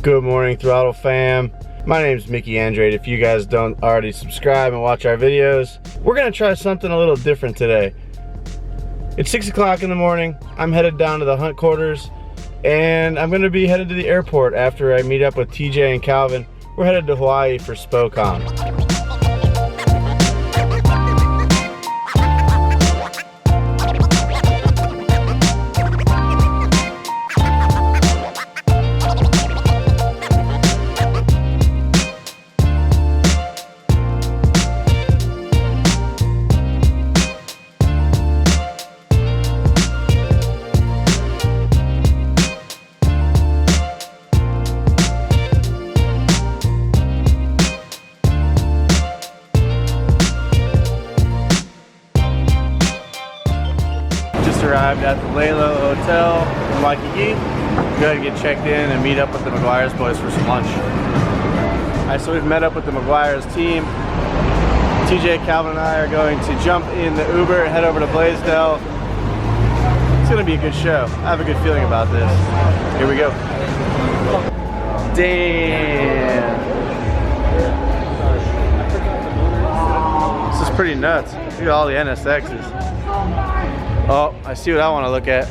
Good morning, Throttle fam. My name is Mickey Andrade. If you guys don't already subscribe and watch our videos, we're gonna try something a little different today. It's 6 o'clock in the morning. I'm headed down to the hunt quarters, and I'm gonna be headed to the airport after I meet up with TJ and Calvin. We're headed to Hawaii for SPOCON. Arrived at the Laylo Hotel in Waikiki. Go ahead and get checked in and meet up with the McGuire's boys for some lunch. Alright, so we've met up with the McGuire's team. TJ, Calvin, and I are going to jump in the Uber and head over to Blaisdell. It's going to be a good show. I have a good feeling about this. Here we go. Damn. This is pretty nuts. Look at all the NSXs. Oh, I see what I want to look at.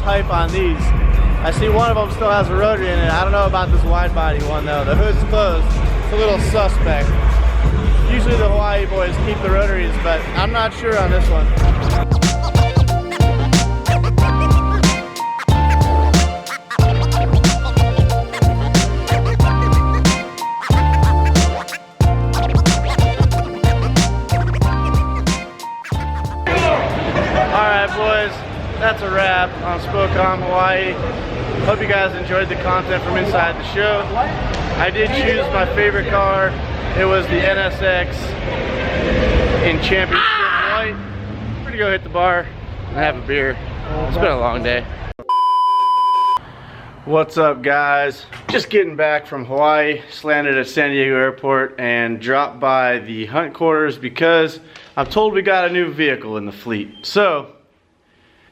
Hype on these. I see one of them still has a rotary in it. I don't know about this wide body one though. The hood's closed. It's a little suspect. Usually the Hawaii boys keep the rotaries, but I'm not sure on this one. Alright boys, that's a wrap on SPOCON, Hawaii. Hope you guys enjoyed the content from inside the show. I did choose my favorite car. It was the NSX in championship white. We're gonna go hit the bar and have a beer. It's been a long day. What's up guys? Just getting back from Hawaii. Just landed at San Diego Airport and dropped by the hunt quarters because I'm told we got a new vehicle in the fleet. So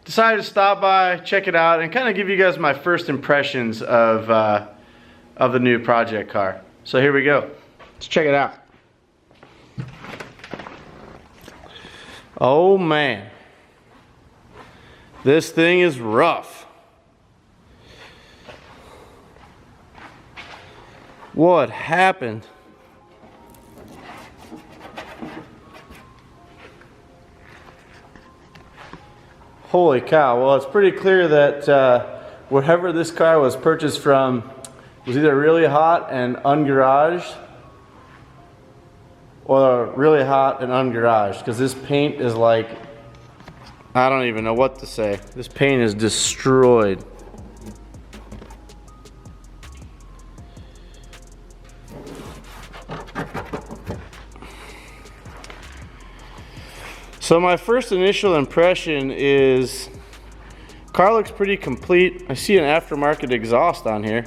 decided to stop by, check it out, and kind of give you guys my first impressions of the new project car. So here we go. Let's check it out. Oh man, this thing is rough. What happened? Holy cow. Well, it's pretty clear that wherever this car was purchased from was either really hot and ungaraged or really hot and ungaraged, because this paint is like, I don't even know what to say. This paint is destroyed. So my first initial impression is car looks pretty complete. I see an aftermarket exhaust on here.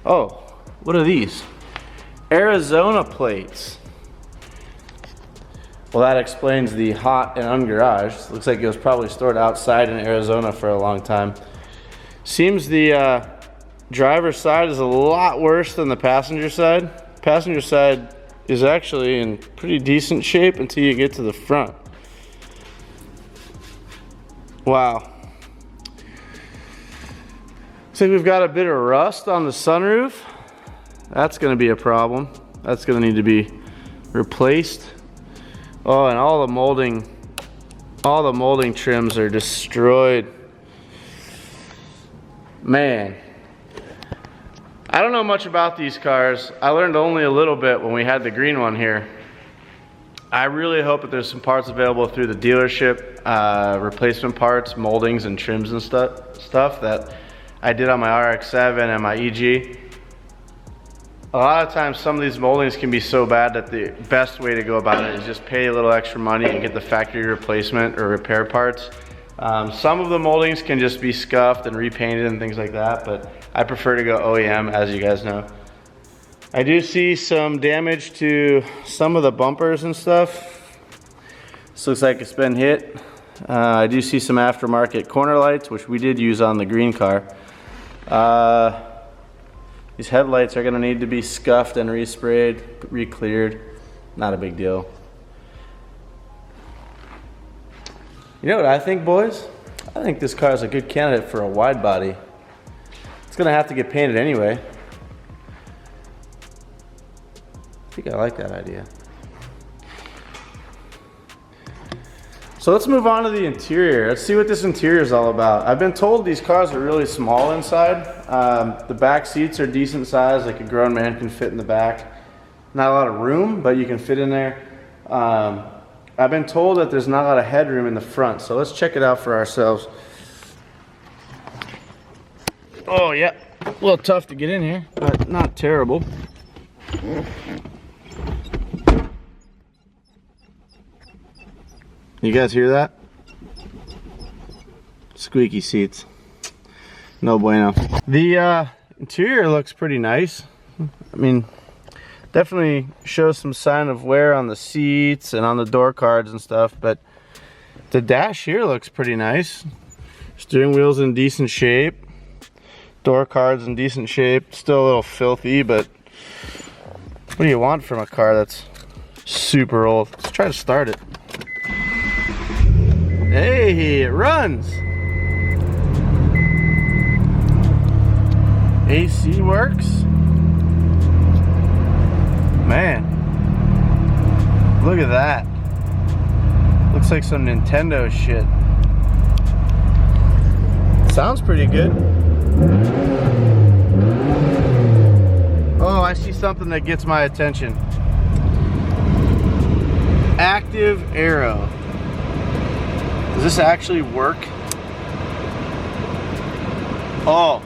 Oh, what are these? Arizona plates. Well, that explains the hot and ungaraged. Looks like it was probably stored outside in Arizona for a long time. Seems the driver's side is a lot worse than the passenger side. Passenger side is actually in pretty decent shape until you get to the front. Wow. Looks like we've got a bit of rust on the sunroof. That's going to be a problem. That's going to need to be replaced. Oh, and all the molding trims are destroyed. Man, I don't know much about these cars. I learned only a little bit when we had the green one here. I really hope that there's some parts available through the dealership, replacement parts, moldings and trims and stuff that I did on my RX-7 and my EG. A lot of times some of these moldings can be so bad that the best way to go about it is just pay a little extra money and get the factory replacement or repair parts. Some of the moldings can just be scuffed and repainted and things like that, but I prefer to go OEM, as you guys know. I do see some damage to some of the bumpers and stuff. This looks like it's been hit. I do see some aftermarket corner lights, which we did use on the green car. These headlights are gonna need to be scuffed and resprayed, re-cleared. Not a big deal. You know what I think, boys? I think this car is a good candidate for a wide body. It's gonna have to get painted anyway. I think I like that idea. So let's move on to the interior. Let's see what this interior is all about. I've been told these cars are really small inside. The back seats are decent size, like a grown man can fit in the back. Not a lot of room, but you can fit in there. I've been told that there's not a lot of headroom in the front, so let's check it out for ourselves. Oh yeah, a little tough to get in here, but not terrible. You guys hear that? Squeaky seats. No bueno. The interior looks pretty nice. I mean, definitely shows some sign of wear on the seats and on the door cards and stuff, but the dash here looks pretty nice. Steering wheel's in decent shape. Door cards in decent shape. Still a little filthy, but what do you want from a car that's super old? Let's try to start it. Hey, it runs. AC works. Man, look at that. Looks like some Nintendo shit. Sounds pretty good. Oh, I see something that gets my attention. Active Aero. Does this actually work? Oh,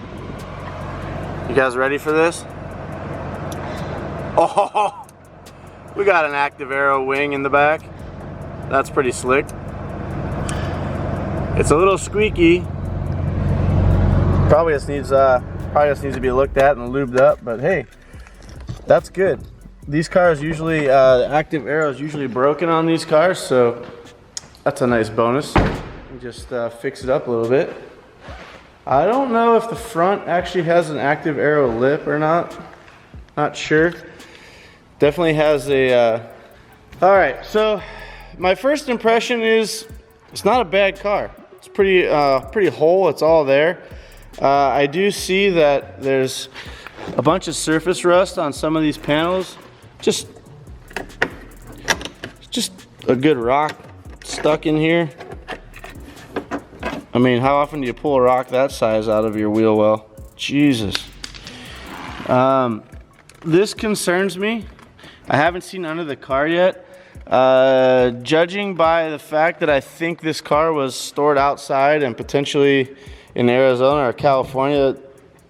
you guys ready for this? Oh, we got an Active Aero wing in the back. That's pretty slick. It's a little squeaky. Probably just needs to be looked at and lubed up, but hey, that's good. These cars usually, Active Aero is usually broken on these cars, so that's a nice bonus. Just fix it up a little bit. I don't know if the front actually has an Active Aero lip or not. Not sure. Definitely has a... Alright, so my first impression is it's not a bad car. It's pretty whole. It's all there. I do see that there's a bunch of surface rust on some of these panels. Just a good rock stuck in here. I mean, how often do you pull a rock that size out of your wheel well? Jesus. This concerns me. I haven't seen under the car yet. Judging by the fact that I think this car was stored outside and potentially in Arizona or California,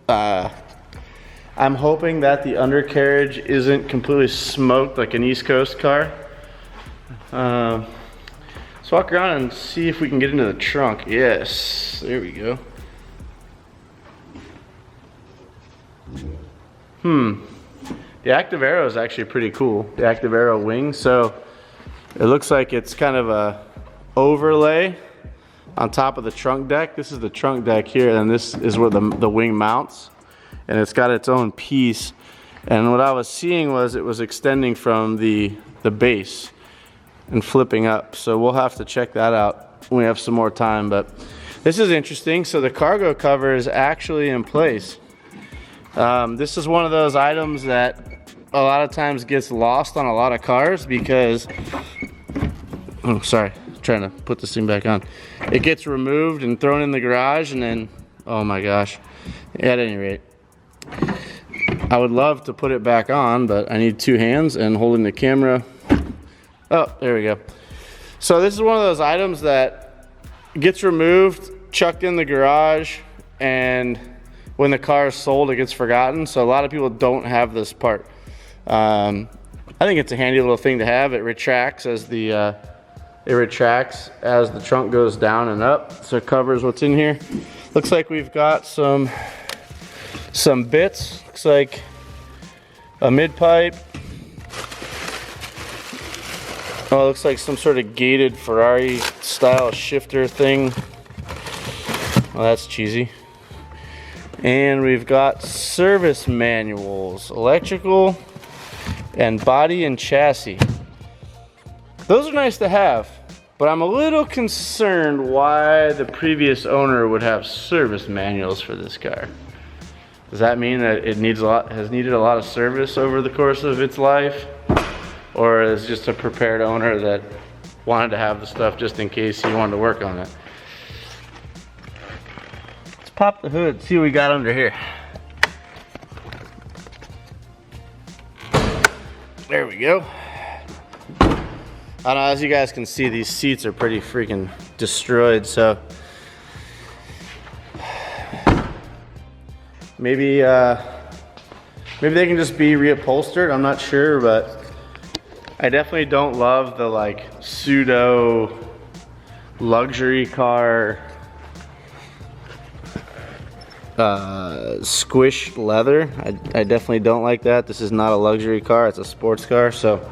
I'm hoping that the undercarriage isn't completely smoked like an East Coast car. Let's walk around and see if we can get into the trunk. Yes, there we go. The Active Aero is actually pretty cool. The Active Aero wing. So it looks like it's kind of a overlay on top of the trunk deck. This is the trunk deck here, and this is where the wing mounts. And it's got its own piece. And what I was seeing was it was extending from the base and flipping up. So we'll have to check that out when we have some more time. But this is interesting. So the cargo cover is actually in place. This is one of those items that a lot of times gets lost on a lot of cars because, oh, sorry, I'm trying to put this thing back on. It gets removed and thrown in the garage and then, oh my gosh. At any rate, I would love to put it back on, but I need two hands, and holding the camera Oh, there we go. So this is one of those items that gets removed, chucked in the garage, and when the car is sold, it gets forgotten. So a lot of people don't have this part. I think it's a handy little thing to have. It retracts as the trunk goes down and up, so it covers what's in here. Looks like we've got some bits. Looks like a mid pipe. Oh, it looks like some sort of gated Ferrari style shifter thing. Well, that's cheesy. And we've got service manuals, electrical, and body and chassis. Those are nice to have, but I'm a little concerned why the previous owner would have service manuals for this car. Does that mean that it has needed a lot of service over the course of its life? Or is it just a prepared owner that wanted to have the stuff just in case he wanted to work on it? Let's pop the hood, see what we got under here. There we go. I don't know, as you guys can see, these seats are pretty freaking destroyed, so maybe they can just be reupholstered. I'm not sure, but I definitely don't love the like pseudo luxury car squished leather. I definitely don't like that. This is not a luxury car, it's a sports car, so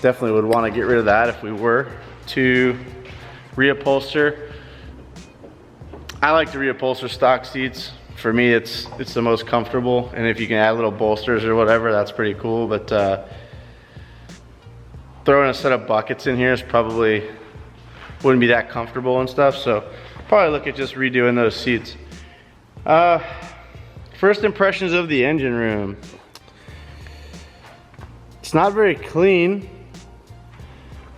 definitely would want to get rid of that if we were to reupholster. I like to reupholster stock seats. For me, it's the most comfortable, and if you can add little bolsters or whatever, that's pretty cool. But throwing a set of buckets in here is probably wouldn't be that comfortable and stuff, so probably look at just redoing those seats. First impressions of the engine room. It's not very clean,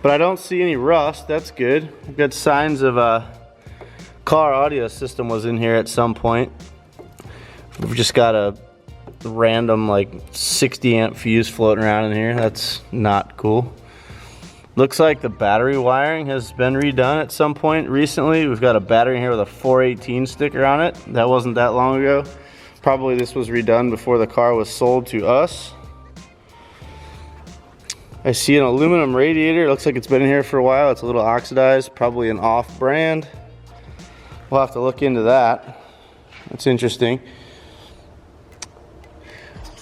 but I don't see any rust. That's good. I've got signs of a car audio system was in here at some point. We've just got a random like 60 amp fuse floating around in here. That's not cool. Looks like the battery wiring has been redone at some point recently. We've got a battery in here with a 418 sticker on it. That wasn't that long ago. Probably this was redone before the car was sold to us. I see an aluminum radiator. It looks like it's been in here for a while. It's a little oxidized, probably an off-brand. We'll have to look into that. That's interesting.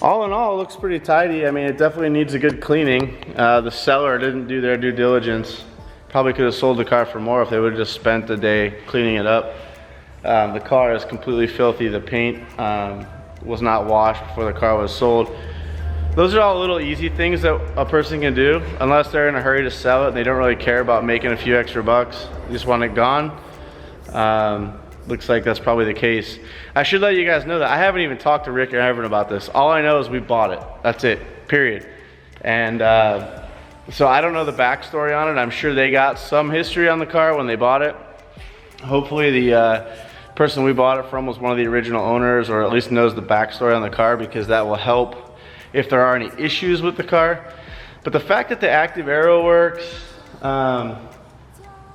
All in all, it looks pretty tidy. I mean, it definitely needs a good cleaning. The seller didn't do their due diligence. Probably could have sold the car for more if they would have just spent the day cleaning it up. The car is completely filthy. The paint was not washed before the car was sold. Those are all little easy things that a person can do, unless they're in a hurry to sell it and they don't really care about making a few extra bucks. They just want it gone. Looks like that's probably the case. I should let you guys know that I haven't even talked to Rick or Evan about this. All I know is we bought it. That's it, period. And so I don't know the backstory on it. I'm sure they got some history on the car when they bought it. Hopefully the person we bought it from was one of the original owners, or at least knows the backstory on the car, because that will help if there are any issues with the car. But the fact that the active aero works,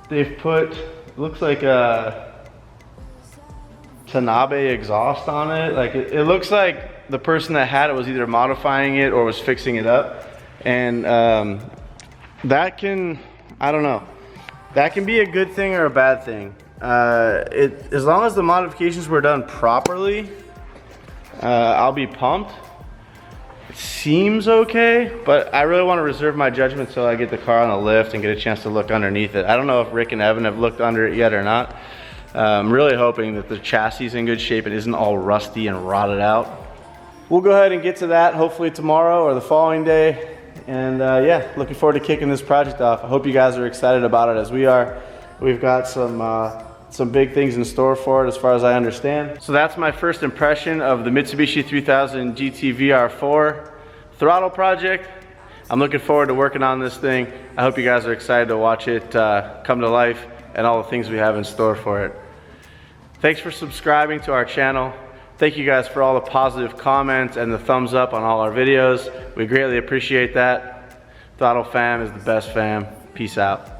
they've put, looks like a Tanabe exhaust on it. Like it looks like the person that had it was either modifying it or was fixing it up. And that can, I don't know, that can be a good thing or a bad thing. As long as the modifications were done properly, I'll be pumped. It seems okay, but I really want to reserve my judgment until I get the car on the lift and get a chance to look underneath it. I don't know if Rick and Evan have looked under it yet or not. I'm really hoping that the chassis is in good shape and isn't all rusty and rotted out. We'll go ahead and get to that hopefully tomorrow or the following day. And yeah, looking forward to kicking this project off. I hope you guys are excited about it as we are. We've got some big things in store for it as far as I understand. So that's my first impression of the Mitsubishi 3000 GT VR-4 throttle project. I'm looking forward to working on this thing. I hope you guys are excited to watch it come to life and all the things we have in store for it. Thanks for subscribing to our channel. Thank you guys for all the positive comments and the thumbs up on all our videos. We greatly appreciate that. Throtl fam is the best fam. Peace out.